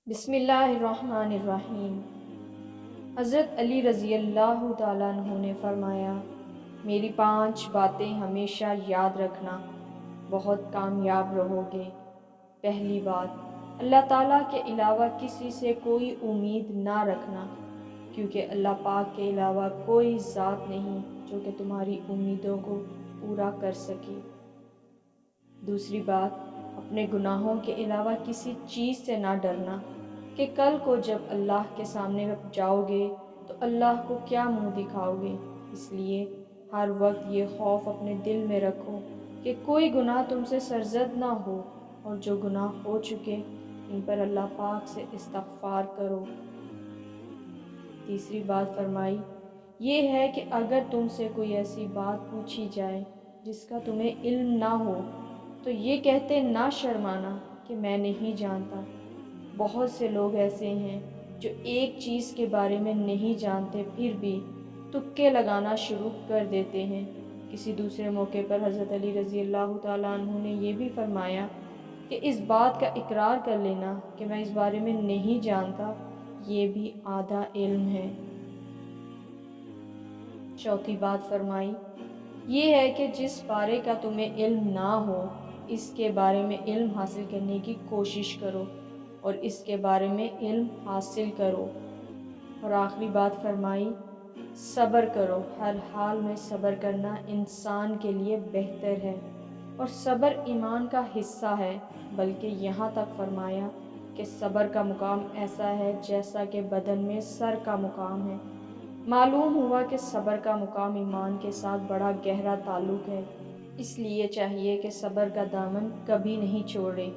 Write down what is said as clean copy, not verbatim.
بسم اللہ الرحمن الرحیم۔ حضرت علی رضی اللہ تعالیٰ عنہ نے فرمایا، میری 5 باتیں ہمیشہ یاد رکھنا، بہت کامیاب رہو گے۔ پہلی بات، اللہ تعالیٰ کے علاوہ کسی سے کوئی امید نہ رکھنا، کیونکہ اللہ پاک کے علاوہ کوئی ذات نہیں جو کہ تمہاری امیدوں کو پورا کر سکے۔ دوسری بات، اپنے گناہوں کے علاوہ کسی چیز سے نہ ڈرنا کہ کل کو جب اللہ کے سامنے جاؤ گے تو اللہ کو کیا منہ دکھاؤ گے۔ اس لیے ہر وقت یہ خوف اپنے دل میں رکھو کہ کوئی گناہ تم سے سرزد نہ ہو، اور جو گناہ ہو چکے ان پر اللہ پاک سے استغفار کرو۔ تیسری بات فرمائی یہ ہے کہ اگر تم سے کوئی ایسی بات پوچھی جائے جس کا تمہیں علم نہ ہو تو یہ کہتے نہ شرمانا کہ میں نہیں جانتا۔ بہت سے لوگ ایسے ہیں جو ایک چیز کے بارے میں نہیں جانتے پھر بھی تکے لگانا شروع کر دیتے ہیں۔ کسی دوسرے موقع پر حضرت علی رضی اللہ تعالیٰ عنہ نے یہ بھی فرمایا کہ اس بات کا اقرار کر لینا کہ میں اس بارے میں نہیں جانتا، یہ بھی آدھا علم ہے۔ چوتھی بات فرمائی یہ ہے کہ جس بارے کا تمہیں علم نہ ہو اس کے بارے میں علم حاصل کرنے کی کوشش کرو، اور اس کے بارے میں علم حاصل کرو۔ اور آخری بات فرمائی صبر کرو، ہر حال میں صبر کرنا انسان کے لیے بہتر ہے، اور صبر ایمان کا حصہ ہے، بلکہ یہاں تک فرمایا کہ صبر کا مقام ایسا ہے جیسا کہ بدن میں سر کا مقام ہے۔ معلوم ہوا کہ صبر کا مقام ایمان کے ساتھ بڑا گہرا تعلق ہے، اس لیے چاہیے کہ صبر کا دامن کبھی نہیں چھوڑے۔